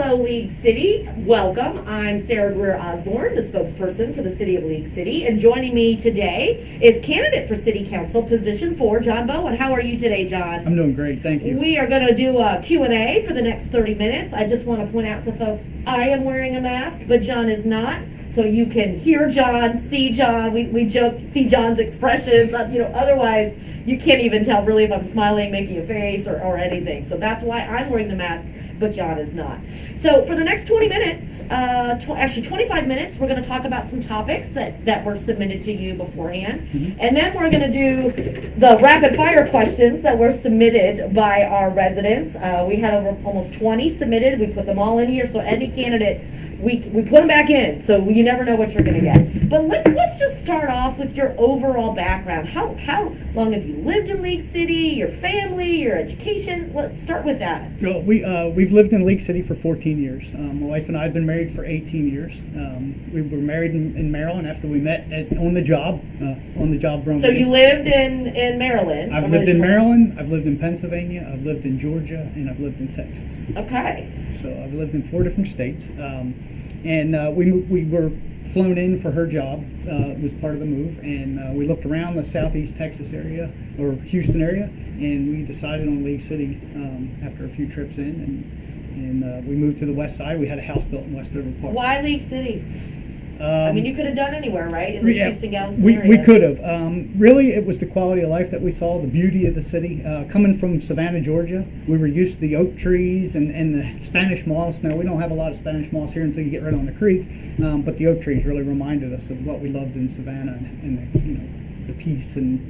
Hello, League City. Welcome. I'm Sarah Greer Osborne, the spokesperson for the City of League City, and joining me today is candidate for City Council, position 4, John Bowen. How are you today, John? I'm doing great, thank you. We are going to do a Q&A for the next 30 minutes. I just want to point out to folks, I am wearing a mask, but John is not. So you can hear John, see John. We joke, see John's expressions. Otherwise you can't even tell really if I'm smiling, making a face, or anything. So that's why I'm wearing the mask, but John is not. So for the next 20 minutes, actually 25 minutes, we're going to talk about some topics that were submitted to you beforehand. Mm-hmm. And then we're going to do the rapid fire questions that were submitted by our residents. We had over almost 20 submitted. We put them all in here, so any candidate, we put them back in, so you never know what you're going to get. But let's just start off with your overall background. How long have you lived in League City? Your family, your education? Let's start with that. Well, we've lived in League City for 14 years. My wife and I have been married for 18 years. We were married in Maryland after we met on the job romance. So you lived in Maryland? I've lived in Maryland, I've lived in Pennsylvania, I've lived in Georgia, and I've lived in Texas. Okay. So I've lived in 4 different states. And we were flown in for her job. It was part of the move, and we looked around the southeast Texas area, or Houston area, and we decided on League City after a few trips in, and we moved to the west side. We had a house built in Westover Park. Why League City? You could have done anywhere, right? In the Houston Galveston area. We could have. Really, it was the quality of life that we saw, the beauty of the city. Coming from Savannah, Georgia, we were used to the oak trees and the Spanish moss. Now, we don't have a lot of Spanish moss here until you get right on the creek, but the oak trees really reminded us of what we loved in Savannah and the peace and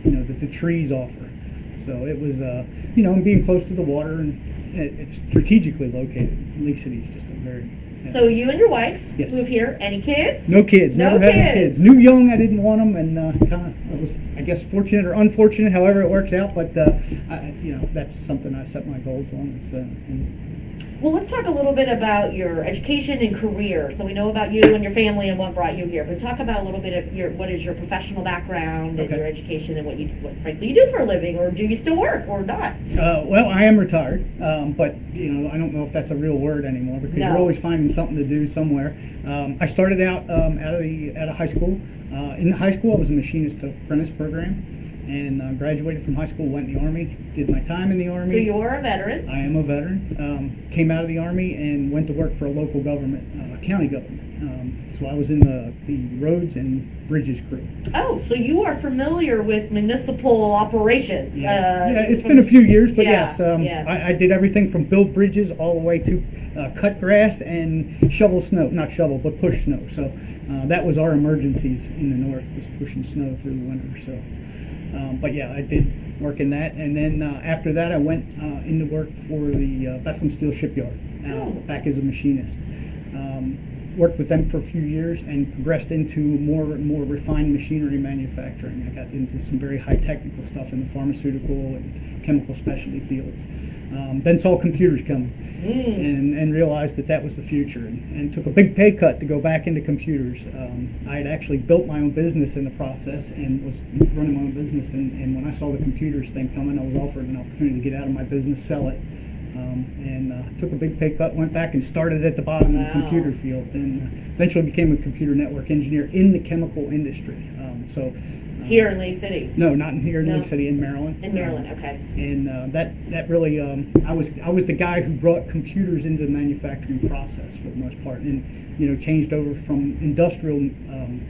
that the trees offer. So it was, and being close to the water, and it's strategically located. League City is just a very... So you and your wife yes. Move here. Any kids? No kids. No Never had any kids. Knew young, I didn't want them, and it was, I guess, fortunate or unfortunate, however it works out. But that's something I set my goals on. Well, let's talk a little bit about your education and career. So we know about you and your family and what brought you here. But talk about a little bit of what is your professional background and your education and what frankly you do for a living, or do you still work or not? Well, I am retired, but I don't know if that's a real word anymore because you're always finding something to do somewhere. I started out at a high school. In high school, I was a machinist apprentice program. And graduated from high school, went in the Army, did my time in the Army. So you're a veteran? I am a veteran. Came out of the Army and went to work for a local government, county government. So I was in the roads and bridges crew. Oh, so you are familiar with municipal operations. Yeah, it's been a few years, but yes. I did everything from build bridges all the way to cut grass and shovel snow. Not shovel, but push snow. So that was our emergencies in the north, was pushing snow through the winter. So. But yeah, I did work in that, and then after that, I went into work for the Bethlehem Steel Shipyard, back as a machinist. Worked with them for a few years and progressed into more refined machinery manufacturing. I got into some very high technical stuff in the pharmaceutical and chemical specialty fields. Then saw computers coming and realized that was the future, and took a big pay cut to go back into computers. I had actually built my own business in the process and was running my own business, and when I saw the computers thing coming, I was offered an opportunity to get out of my business, sell it, and took a big pay cut, went back and started at the bottom of the computer field, and eventually became a computer network engineer in the chemical industry. Here in League City? No, not here in League City, in Maryland. In Maryland, okay. And that really, I was the guy who brought computers into the manufacturing process for the most part, and changed over from industrial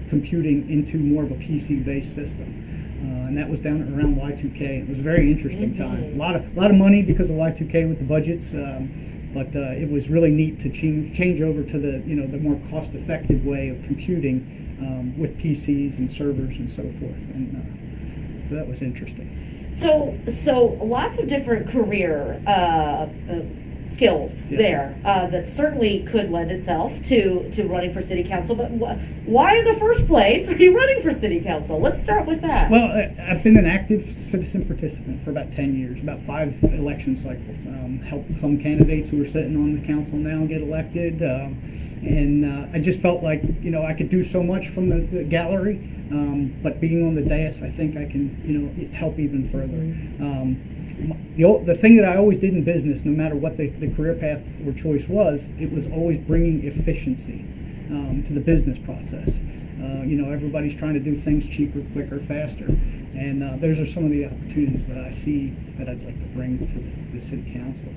computing into more of a PC-based system. And that was down around Y2K. It was a very interesting time. A lot of money because of Y2K with the budgets, but it was really neat to change over to the more cost-effective way of computing. With PCs and servers and so forth, and that was interesting. So lots of different career skills there that certainly could lend itself to running for city council. But why in the first place are you running for city council? Let's start with that. Well, I've been an active citizen participant for about 10 years, about 5 election cycles. Helped some candidates who are sitting on the council now get elected. And I just felt like, I could do so much from the gallery, but being on the dais, I think I can, help even further. The thing that I always did in business, no matter what the career path or choice was, it was always bringing efficiency to the business process. Everybody's trying to do things cheaper, quicker, faster, and those are some of the opportunities that I see that I'd like to bring to the city council.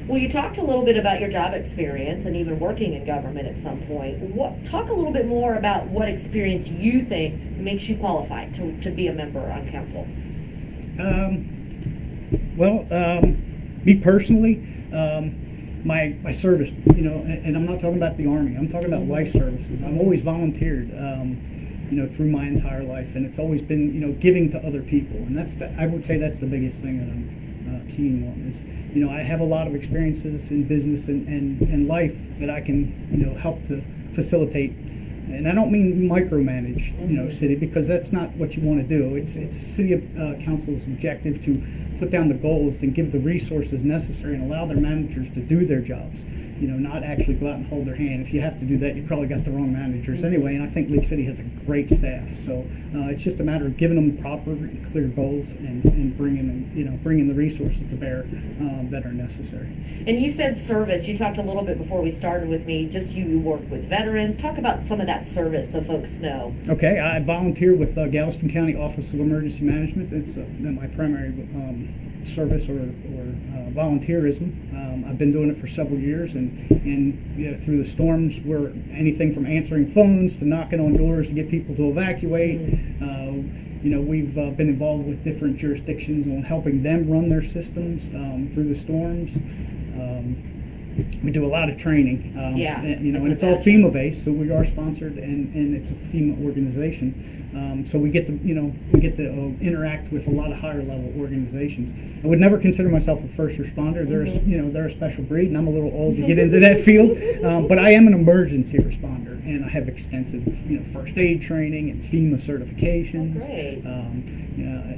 Well, you talked a little bit about your job experience and even working in government at some point. Talk a little bit more about what experience you think makes you qualified to be a member on council. Me personally, my service, and I'm not talking about the Army. I'm talking about life services. I've always volunteered, through my entire life, and it's always been, giving to other people, and I would say that's the biggest thing that I'm keen on is, I have a lot of experiences in business and life that I can, help to facilitate. And I don't mean micromanage, city, because that's not what you want to do. It's city council's objective to put down the goals and give the resources necessary and allow their managers to do their jobs. Not actually go out and hold their hand. If you have to do that, you probably got the wrong managers anyway. And I think League City has a great staff. So it's just a matter of giving them proper and clear goals and bringing the resources to bear that are necessary. And you said service. You talked a little bit before we started with me. Just you work with veterans. Talk about some of that service so folks know. Okay, I volunteer with Galveston County Office of Emergency Management. It's my primary service or volunteerism. I've been doing it for several years, and through the storms, we're anything from answering phones to knocking on doors to get people to evacuate. We've been involved with different jurisdictions on helping them run their systems through the storms. We do a lot of training, and it's all FEMA based, so we are sponsored, and it's a FEMA organization. So we get to interact with a lot of higher level organizations. I would never consider myself a first responder. They're a special breed, and I'm a little old to get into that field. But I am an emergency responder, and I have extensive first aid training and FEMA certifications. Great.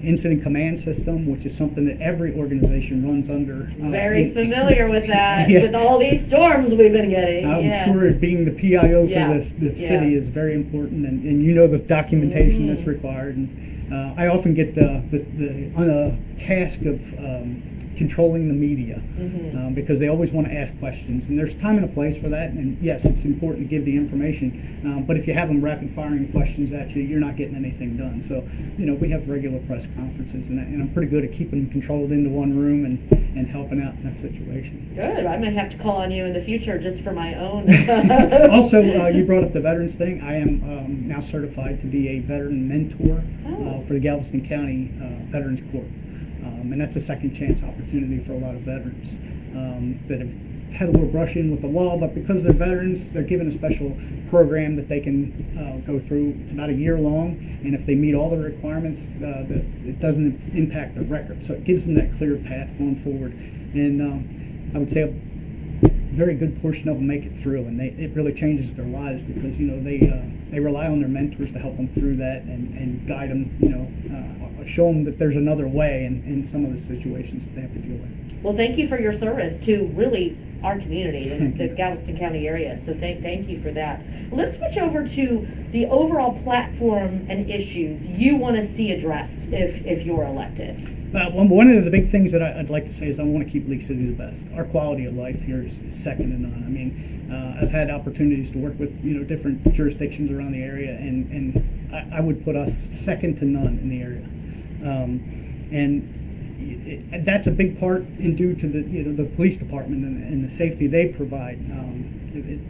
Incident command system, which is something that every organization runs under. Very familiar with that. With all these storms we've been getting. I'm sure being the PIO for the city is very important, and the documentation that's required. And I often get on a task of controlling the media because they always want to ask questions, and there's time and a place for that. And yes, it's important to give the information, but if you have them rapid firing questions at you, you're not getting anything done. So we have regular press conferences, and I'm pretty good at keeping them controlled into one room and helping out in that situation. Good. I might have to call on you in the future just for my own. Also, you brought up the veterans thing. I am now certified to be a veteran mentor for the Galveston County Veterans Court. And that's a second chance opportunity for a lot of veterans that have had a little brush in with the law, but because they're veterans, they're given a special program that they can go through. It's about a year long, and if they meet all the requirements, it doesn't impact their record. So it gives them that clear path going forward. And I would say a very good portion of them make it through, and it really changes their lives because they rely on their mentors to help them through that and guide them, show them that there's another way in some of the situations that they have to deal with. Well, thank you for your service to really our community, the Galveston County area. So thank you for that. Let's switch over to the overall platform and issues you want to see addressed if you're elected. One of the big things that I'd like to say is I want to keep League City the best. Our quality of life here is second to none. I mean, I've had opportunities to work with different jurisdictions around the area, and I would put us second to none in the area. That's a big part in due to the police department and the safety they provide.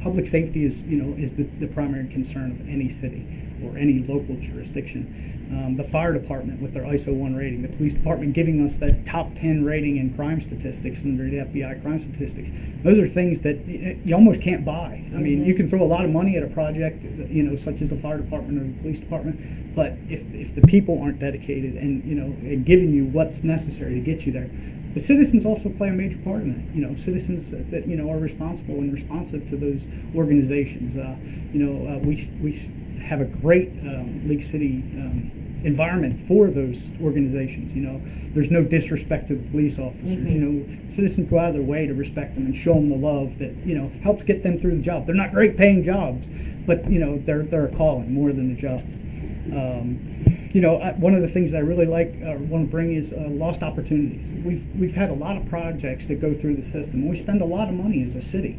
Public safety is the primary concern of any city or any local jurisdiction. The fire department with their ISO 1 rating, the police department giving us that top 10 rating in crime statistics under the FBI crime statistics. Those are things that you almost can't buy. I mean, you can throw a lot of money at a project, such as the fire department or the police department, but if the people aren't dedicated and giving you what's necessary to get you there, the citizens also play a major part in that. Citizens that are responsible and responsive to those organizations. We have a great League City environment for those organizations. There's no disrespect to the police officers. Citizens go out of their way to respect them and show them the love that helps get them through the job. They're not great paying jobs, but they're a calling more than a job. One of the things that I really want to bring is lost opportunities. We've had a lot of projects that go through the system. We spend a lot of money as a city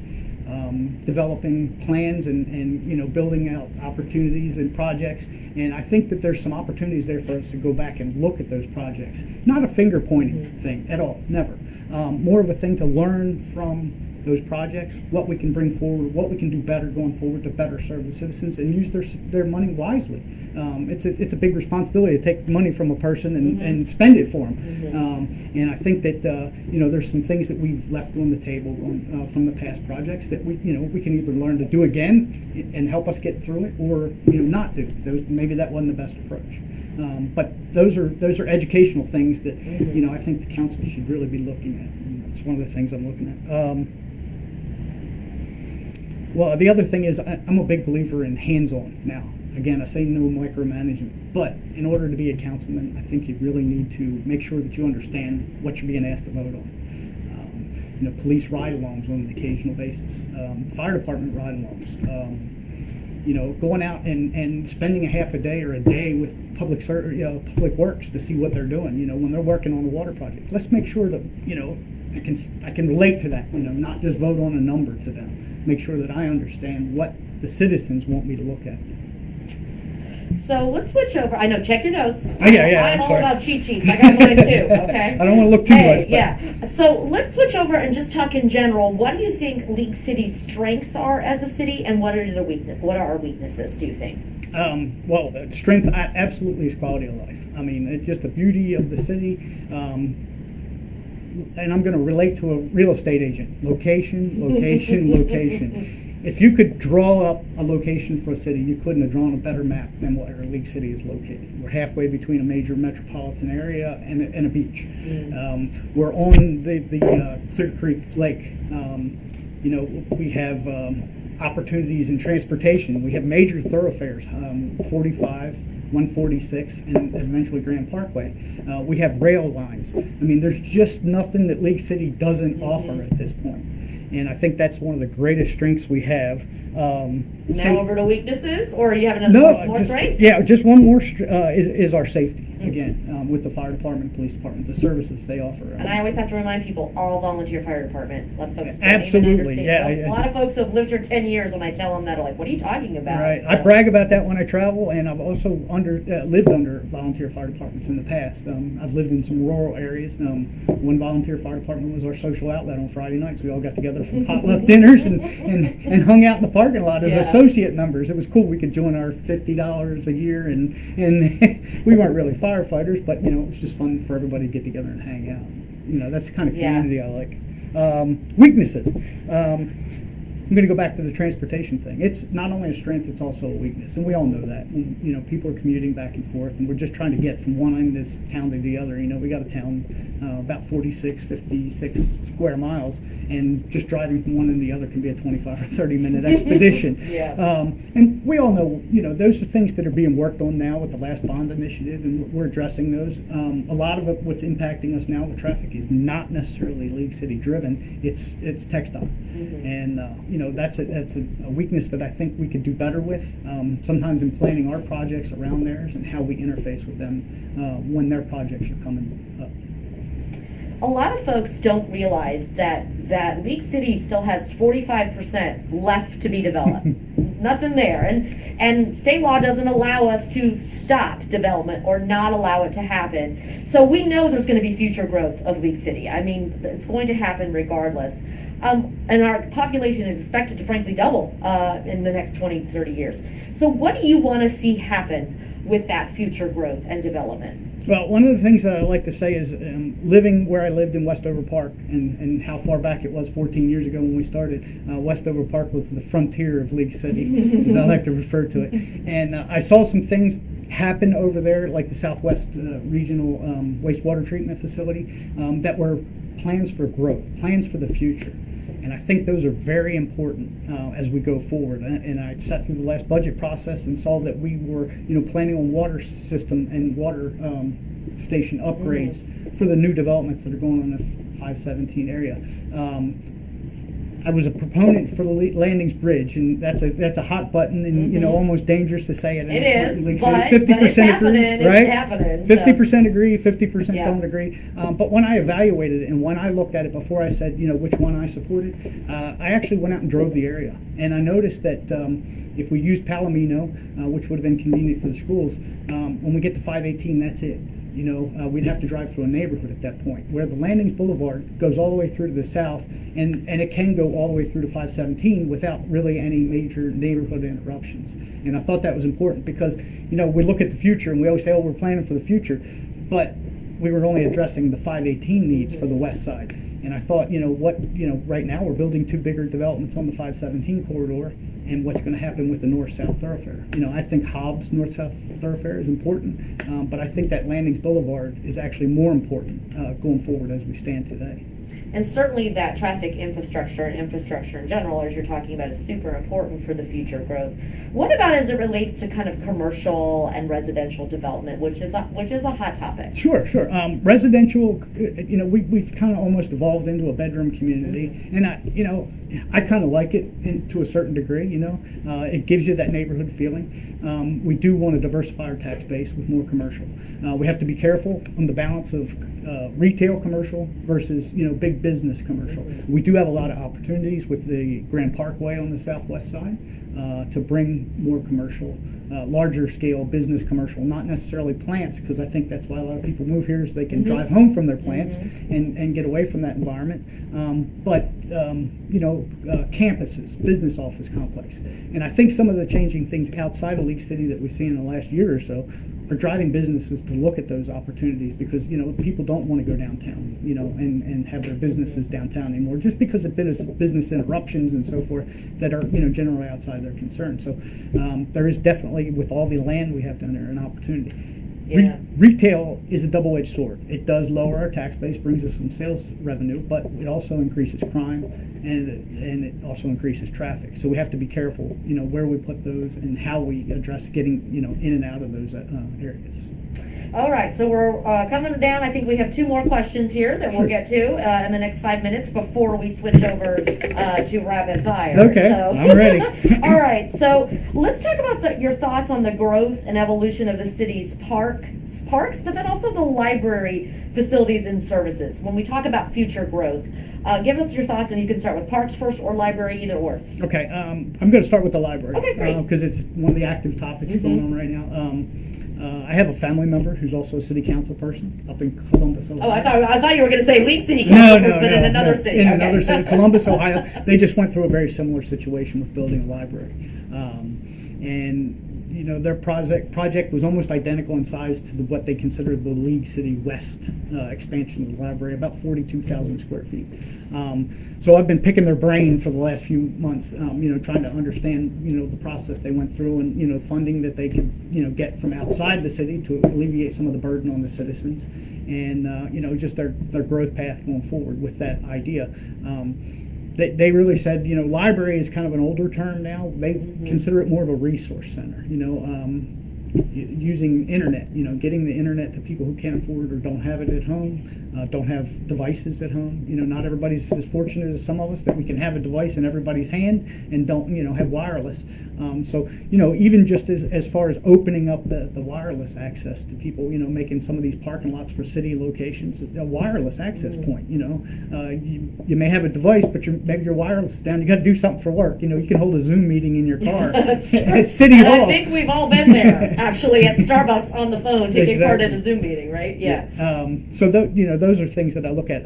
developing plans and building out opportunities and projects. And I think that there's some opportunities there for us to go back and look at those projects. Not a finger pointing thing at all, never. More of a thing to learn from those projects, what we can bring forward, what we can do better going forward to better serve the citizens and use their money wisely. It's a big responsibility to take money from a person and spend it for them. And I think that there's some things that we've left on the table from the past projects that we can either learn to do again and help us get through it, or not do. Maybe that wasn't the best approach. But those are educational things that I think the council should really be looking at. And that's one of the things I'm looking at. Well, the other thing is I'm a big believer in hands-on now. Again, I say no micromanagement, but in order to be a councilman, I think you really need to make sure that you understand what you're being asked to vote on. Police ride-alongs on an occasional basis, fire department ride-alongs. Going out and spending a half a day or a day with public works to see what they're doing. When they're working on a water project, let's make sure that I can relate to that. Not just vote on a number to them. Make sure that I understand what the citizens want me to look at. So let's switch over. I know, check your notes. Oh, yeah. I'm all about cheat sheets. I got mine too, okay? I don't want to look too much. But. Yeah. So let's switch over and just talk in general. What do you think League City's strengths are as a city, and what are our weaknesses, do you think? Well, the strength absolutely is quality of life. I mean, it's just the beauty of the city. And I'm going to relate to a real estate agent. Location, location, location. If you could draw up a location for a city, you couldn't have drawn a better map than where League City is located. We're halfway between a major metropolitan area and a beach. We're on the Clear Creek Lake. We have opportunities in transportation. We have major thoroughfares, 45, 146, and eventually Grand Parkway. We have rail lines. I mean, there's just nothing that League City doesn't offer at this point. And I think that's one of the greatest strengths we have. Now over to weaknesses, or you have another more strengths? Yeah, just one more is our safety. Again, with the fire department, police department, the services they offer. And I always have to remind people, all volunteer fire department. A lot of folks don't absolutely, even understand. A lot of folks who have lived here 10 years, when I tell them that, are like, what are you talking about? Right. So. I brag about that when I travel, and I've also lived under volunteer fire departments in the past. I've lived in some rural areas. One volunteer fire department was our social outlet on Friday nights. We all got together for potluck dinners and hung out in the parking lot as associate members. It was cool. We could join our $50 a year, and we weren't really firefighters, but it was just fun for everybody to get together and hang out. That's the kind of community I like. Weaknesses. I'm going to go back to the transportation thing. It's not only a strength, it's also a weakness, and we all know that. And, people are commuting back and forth, and we're just trying to get from one end of this town to the other. We got a town about 56 square miles, and just driving from one end to the other can be a 25 or 30-minute expedition. And we all know, those are things that are being worked on now with the last bond initiative, and we're addressing those. A lot of it, what's impacting us now with traffic is not necessarily League City driven. It's TxDOT, and that's a weakness that I think we could do better with. Sometimes in planning our projects around theirs and how we interface with them when their projects are coming up. A lot of folks don't realize that League City still has 45% left to be developed. Nothing there, and state law doesn't allow us to stop development or not allow it to happen. So we know there's going to be future growth of League City. I mean, it's going to happen regardless. And our population is expected to frankly double in the next 20, 30 years. So what do you want to see happen with that future growth and development? Well, one of the things that I like to say is living where I lived in Westover Park and how far back it was 14 years ago when we started. Westover Park was the frontier of League City, as I like to refer to it. And I saw some things happen over there, like the Southwest Regional Wastewater Treatment Facility, that were plans for growth, plans for the future. And I think those are very important as we go forward. And I sat through the last budget process and saw that we were, planning on water system and water station upgrades for the new developments that are going on in the 517 area. I was a proponent for the Landings Bridge, and that's a hot button, and almost dangerous to say it. It is, but 50% it's happening. agree, right? It's happening. 50% agree, 50% don't agree. But when I evaluated it and when I looked at it before I said, which one I supported, I actually went out and drove the area, and I noticed that if we used Palomino, which would have been convenient for the schools, when we get to 518, that's it. We'd have to drive through a neighborhood at that point. Where the Landings Boulevard goes all the way through to the south, and it can go all the way through to 517 without really any major neighborhood interruptions. And I thought that was important because, we look at the future and we always say, oh, we're planning for the future, but we were only addressing the 518 needs for the west side. And I thought, right now we're building two bigger developments on the 517 corridor, and what's going to happen with the north-south thoroughfare. I think Hobbs north-south thoroughfare is important, but I think that Landings Boulevard is actually more important going forward as we stand today. And certainly that traffic infrastructure and infrastructure in general, as you're talking about, is super important for the future growth. What about as it relates to kind of commercial and residential development, which is a hot topic? Sure. Residential, we've kind of almost evolved into a bedroom community, and I kind of like it to a certain degree. It gives you that neighborhood feeling. We do want to diversify our tax base with more commercial. We have to be careful on the balance of retail commercial versus big business commercial. We do have a lot of opportunities with the Grand Parkway on the southwest side to bring more commercial, larger scale business commercial, not necessarily plants, because I think that's why a lot of people move here, is they can drive home from their plants and get away from that environment. But campuses, business office complex. And I think some of the changing things outside of League City that we've seen in the last year or so are driving businesses to look at those opportunities, because people don't want to go downtown and have their businesses downtown anymore, just because of business interruptions and so forth that are generally outside their concern. So there is definitely, with all the land we have down there, an opportunity. Retail is a double-edged sword. It does lower our tax base, brings us some sales revenue, but it also increases crime and it also increases traffic. So we have to be careful, where we put those and how we address getting, in and out of those areas. All right, so we're coming down. I think we have two more questions here that we'll get to in the next 5 minutes before we switch over to rapid fire. Okay, so. I'm ready. All right, so let's talk about your thoughts on the growth and evolution of the city's parks, but then also the library facilities and services. When we talk about future growth, give us your thoughts, and you can start with parks first or library, either or. Okay, I'm going to start with the library. Okay, great. Because it's one of the active topics going on right now. I have a family member who's also a city council person up in Columbus, Ohio. Oh, I thought you were going to say League City Council, but in another city. In another city, Columbus, Ohio. They just went through a very similar situation with building a library. And their project was almost identical in size to what they consider the League City West expansion of the library, about 42,000 square feet. So I've been picking their brain for the last few months, trying to understand, the process they went through and, funding that they could, get from outside the city to alleviate some of the burden on the citizens, and, just their growth path going forward with that idea. They really said, library is kind of an older term now. They consider it more of a resource center, using internet, getting the internet to people who can't afford or don't have it at home, don't have devices at home. Not everybody's as fortunate as some of us that we can have a device in everybody's hand and don't, have wireless. So, even just as far as opening up the wireless access to people, making some of these parking lots for city locations a wireless access point. You may have a device, but maybe your wireless is down. You got to do something for work. You can hold a Zoom meeting in your car at City Hall. I think we've all been there, actually, at Starbucks on the phone taking part in a Zoom meeting, right? Yeah. So those are things that I look at.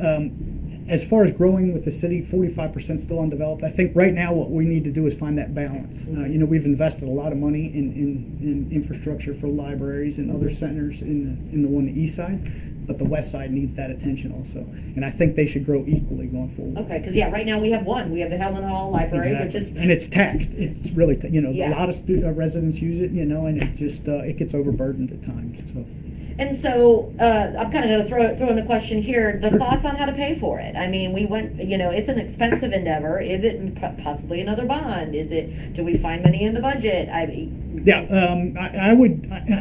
As far as growing with the city, 45% still undeveloped. I think right now what we need to do is find that balance. We've invested a lot of money in infrastructure for libraries and other centers in the east side, but the west side needs that attention also. And I think they should grow equally going forward. Okay, because right now we have one. We have the Helen Hall Library, exactly. which is... And it's taxed. It's really, a lot of residents use it, and it just, it gets overburdened at times, so... And so I'm kind of going to throw in a question here. The thoughts on how to pay for it. I mean, we went, it's an expensive endeavor. Is it possibly another bond? Do we find money in the budget?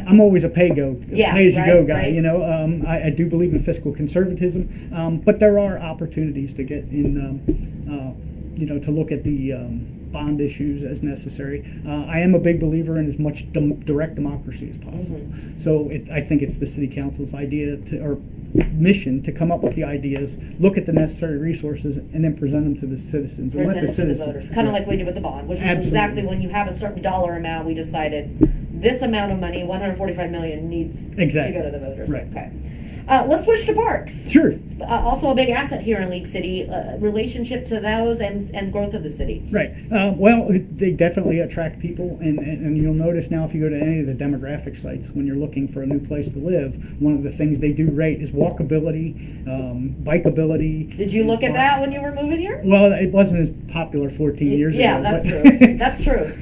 I'm always a pay as you go guy. Right. I do believe in fiscal conservatism, but there are opportunities to get in, to look at the bond issues as necessary. I am a big believer in as much direct democracy as possible. Mm-hmm. So I think it's the city council's idea or mission to come up with the ideas, look at the necessary resources, and then present them to the citizens and let the citizens. Voters, kind of like we did with the bond, which is exactly when you have a certain dollar amount. We decided this amount of money, 145 million, needs to go to the voters. Right. Okay. Let's switch to parks. Sure. Also a big asset here in League City, relationship to those and growth of the city. Right. Well, they definitely attract people, and you'll notice now if you go to any of the demographic sites, when you're looking for a new place to live, one of the things they do rate is walkability, bikeability. Did you look at that when you were moving here? Well, it wasn't as popular 14 years ago. Yeah, that's true. That's true.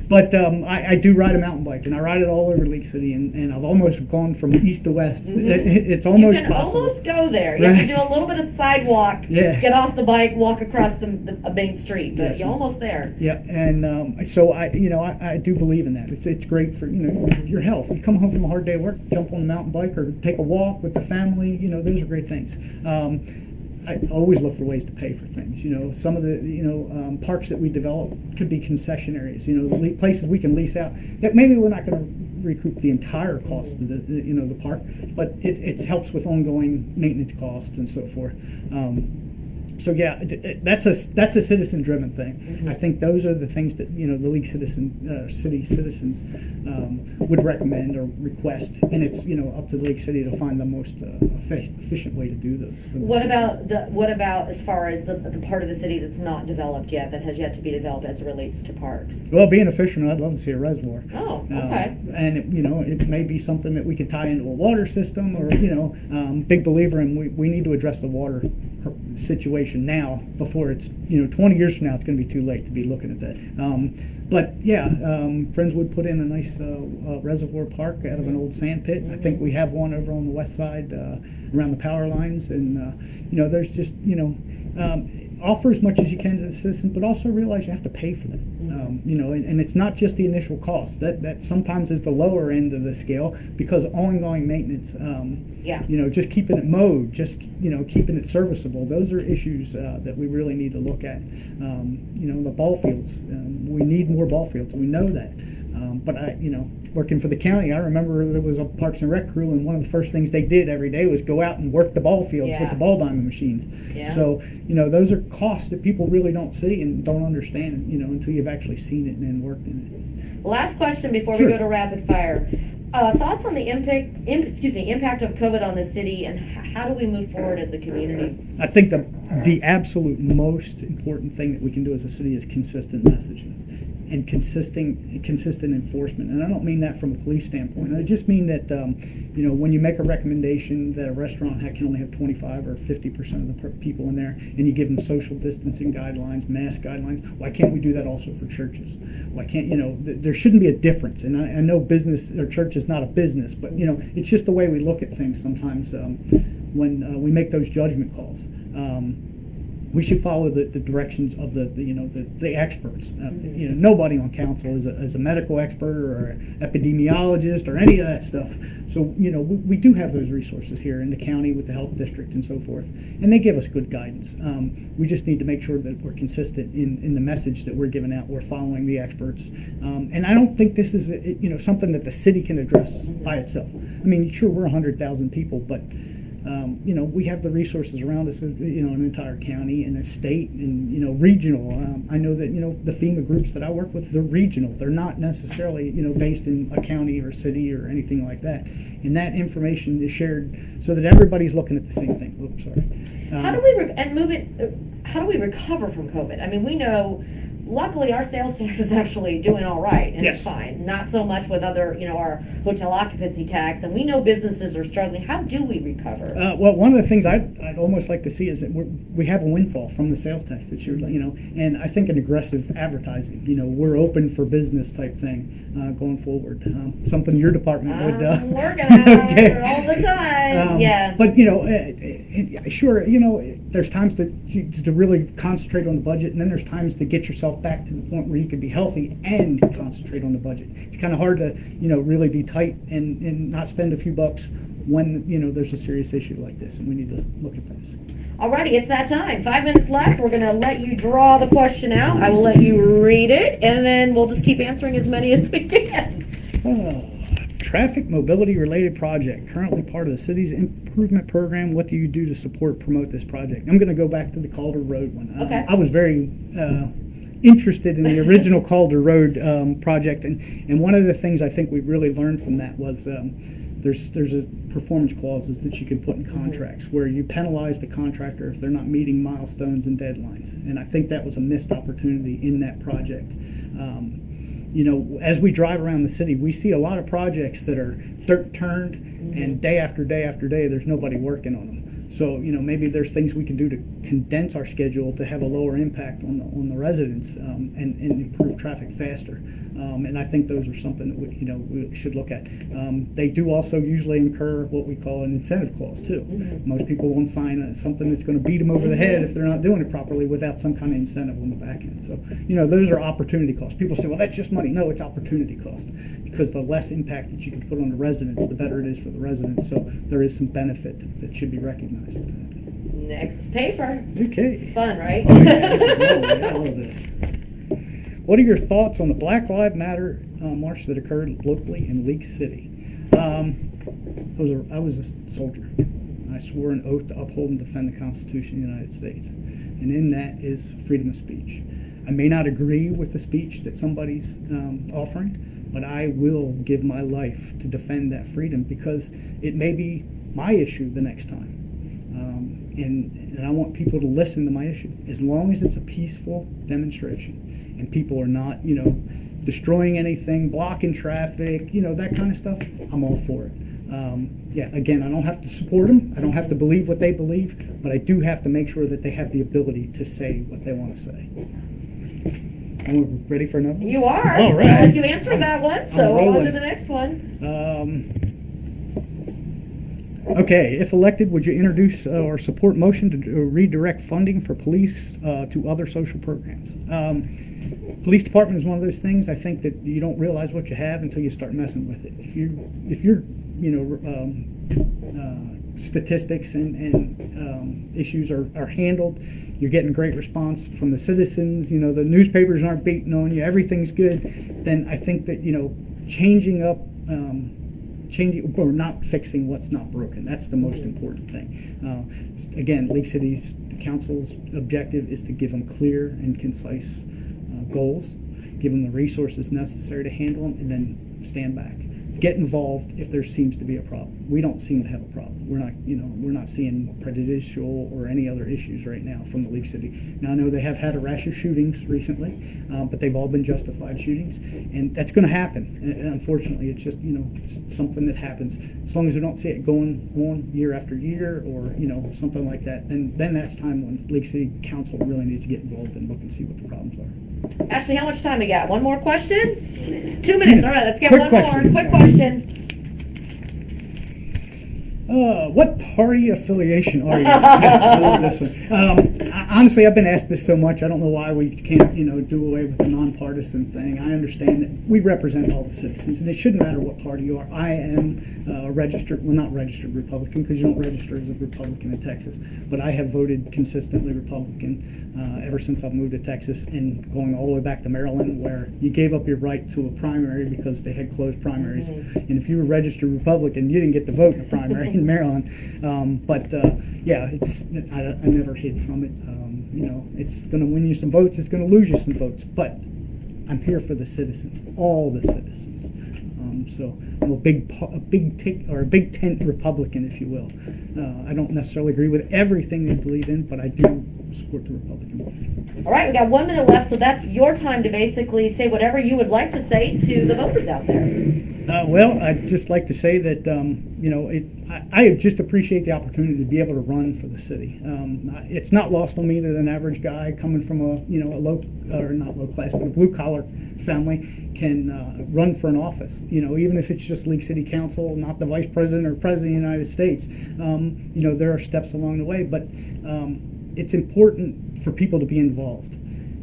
But I do ride a mountain bike, and I ride it all over League City, and I've almost gone from east to west. Mm-hmm. It's almost you can possible. Almost go there. You have to do a little bit of sidewalk, get off the bike, walk across the main street, but you're almost there. Yeah, and so I do believe in that. It's great for your health. You come home from a hard day of work, jump on a mountain bike or take a walk with the family. Those are great things. I always look for ways to pay for things. Some of the parks that we develop could be concessionaries. Places we can lease out that maybe we're not going to recoup the entire cost of the park, but it helps with ongoing maintenance costs and so forth. So yeah, that's a citizen-driven thing. Mm-hmm. I think those are the things that the League city citizens would recommend or request, and it's up to the League City to find the most efficient way to do those. What about as far as the part of the city that's not developed yet, that has yet to be developed as it relates to parks? Well, being a fisherman, I'd love to see a reservoir. Oh, okay. And it may be something that we could tie into a water system, or big believer in we need to address the water situation now before it's 20 years from now it's going to be too late to be looking at that. But yeah, Friendswood put in a nice reservoir park out of an old sand pit. Mm-hmm. I think we have one over on the west side around the power lines, and there's just offer as much as you can to the citizen, but also realize you have to pay for that. And it's not just the initial cost. That sometimes is the lower end of the scale, because ongoing maintenance, just keeping it mowed, just keeping it serviceable. Those are issues that we really need to look at. The ball fields. We need more ball fields. We know that. But working for the county, I remember there was a Parks and Rec crew, and one of the first things they did every day was go out and work the ball fields with the ball diamond machines. Yeah. So, those are costs that people really don't see and don't understand, until you've actually seen it and then worked in it. Last question before we go to rapid fire. Thoughts on the impact of COVID on the city, and how do we move forward as a community? I think the absolute most important thing that we can do as a city is consistent messaging and consistent enforcement. And I don't mean that from a police standpoint. I just mean that when you make a recommendation that a restaurant can only have 25 or 50% of the people in there, and you give them social distancing guidelines, mask guidelines, why can't we do that also for churches? Why can't there shouldn't be a difference? And I know business or church is not a business, but it's just the way we look at things sometimes when we make those judgment calls. We should follow the directions of the experts. Nobody on council is a medical expert or an epidemiologist or any of that stuff. So we do have those resources here in the county with the health district and so forth, and they give us good guidance. We just need to make sure that we're consistent in the message that we're giving out. We're following the experts, and I don't think this is something that the city can address by itself. I mean, sure, we're 100,000 people, but we have the resources around us, an entire county and a state and, regional. I know that, the FEMA groups that I work with, they're regional. They're not necessarily, based in a county or city or anything like that. And that information is shared so that everybody's looking at the same thing. Oops, sorry. How do we recover from COVID? I mean, we know luckily our sales tax is actually doing all right, and Yes. it's fine. Not so much with other, our hotel occupancy tax, and we know businesses are struggling. How do we recover? Well, one of the things I'd almost like to see is that we have a windfall from the sales tax that you're, and I think an aggressive advertising, we're open for business type thing going forward. Something your department would. I'm working on it all the time. Yeah. But, sure, there's times to really concentrate on the budget, and then there's times to get yourself back to the point where you can be healthy and concentrate on the budget. It's kind of hard to, really be tight and not spend a few bucks when, there's a serious issue like this, and we need to look at those. Alrighty, it's that time. 5 minutes left. We're going to let you draw the question out. I will let you read it, and then we'll just keep answering as many as we can. Traffic mobility related project, currently part of the city's improvement program. What do you do to promote this project? I'm going to go back to the Calder Road one. Okay. I was very interested in the original Calder Road project, and one of the things I think we really learned from that was there's a performance clauses that you can put in contracts where you penalize the contractor if they're not meeting milestones and deadlines, and I think that was a missed opportunity in that project. As we drive around the city, we see a lot of projects that are dirt turned, and day after day after day, there's nobody working on them. So, maybe there's things we can do to condense our schedule to have a lower impact on the residents and improve traffic faster. And I think those are something that we should look at. They do also usually incur what we call an incentive clause too. Most people won't sign something that's going to beat them over the head if they're not doing it properly without some kind of incentive on the back end. So, those are opportunity costs. People say, well, that's just money. No, it's opportunity cost, because the less impact that you can put on the residents, the better it is for the residents. So there is some benefit that should be recognized with that. Next paper. Okay. It's fun, right? Oh, yeah, this is lovely. I love this. What are your thoughts on the Black Lives Matter march that occurred locally in League City? I was a soldier. I swore an oath to uphold and defend the Constitution of the United States. And in that is freedom of speech. I may not agree with the speech that somebody's offering, but I will give my life to defend that freedom, because it may be my issue the next time. And I want people to listen to my issue, as long as it's a peaceful demonstration and people are not, destroying anything, blocking traffic, that kind of stuff. I'm all for it. Again, I don't have to support them. I don't have to believe what they believe, but I do have to make sure that they have the ability to say what they want to say. And we're ready for another one? You are. All right. Well, you answered that one, so on to the next one. Okay, if elected, would you introduce or support motion to redirect funding for police to other social programs? Police department is one of those things, I think, that you don't realize what you have until you start messing with it. If your statistics and issues are handled, you're getting great response from the citizens, the newspapers aren't beating on you, everything's good, then I think that, changing or not fixing what's not broken. That's the most important thing. Again, League City's Council's objective is to give them clear and concise goals, give them the resources necessary to handle them, and then stand back. Get involved if there seems to be a problem. We don't seem to have a problem. We're not seeing prejudicial or any other issues right now from the League City. Now I know they have had a rash of shootings recently, but they've all been justified shootings, and that's going to happen. And unfortunately, it's just it's something that happens. As long as we don't see it going on year after year or something like that, then that's time when League City Council really needs to get involved and look and see what the problems are. Ashley, how much time we got? One more question? 2 minutes. All right, let's get Quick one question. more. Quick question. What party affiliation are you? I love this one. Honestly, I've been asked this so much, I don't know why we can't, do away with the nonpartisan thing. I understand that we represent all the citizens, and it shouldn't matter what party you are. I am a registered, well, not registered Republican, because you don't register as a Republican in Texas, but I have voted consistently Republican ever since I've moved to Texas, and going all the way back to Maryland, where you gave up your right to a primary because they had closed primaries. And if you were registered Republican, you didn't get to vote in a primary in Maryland. I never hid from it. It's going to win you some votes. It's going to lose you some votes. But I'm here for the citizens, all the citizens. So I'm a big tent Republican, if you will. I don't necessarily agree with everything they believe in, but I do support the Republican. All right, we got 1 minute left, so that's your time to basically say whatever you would like to say to the voters out there. Well, I'd just like to say that I just appreciate the opportunity to be able to run for the city. It's not lost on me that an average guy coming from a low, or not low class, but a blue collar family can run for an office. Even if it's just League City Council, not the vice president or president of the United States. There are steps along the way, but it's important for people to be involved.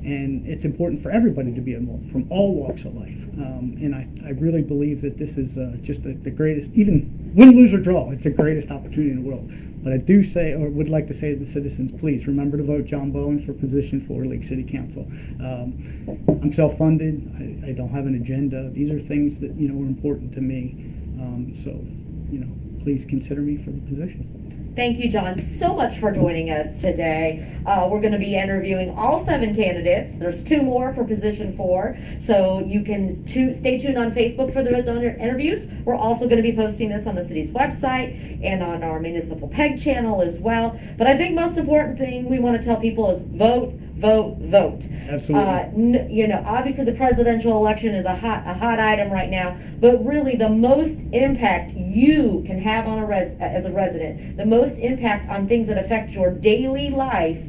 And it's important for everybody to be involved from all walks of life. And I really believe that this is just the greatest, even win, lose, or draw, it's the greatest opportunity in the world. But I do say, or would like to say to the citizens, please remember to vote John Bowen for position for League City Council. I'm self-funded. I don't have an agenda. These are things that, are important to me. So, please consider me for the position. Thank you, John, so much for joining us today. We're going to be interviewing all 7 candidates. There's 2 more for position 4, so you can stay tuned on Facebook for those interviews. We're also going to be posting this on the city's website and on our Municipal PEG channel as well. But I think most important thing we want to tell people is vote, vote, vote. Absolutely. Obviously the presidential election is a hot item right now, but really the most impact you can have on as a resident, the most impact on things that affect your daily life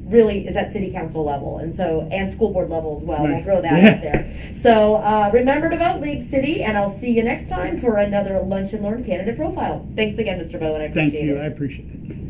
really is at city council level, and school board level as well. Right. We'll throw that out there. So remember to vote, League City, and I'll see you next time for another Lunch and Learn candidate profile. Thanks again, Mr. Bowen. I appreciate it. Thank you. I appreciate it.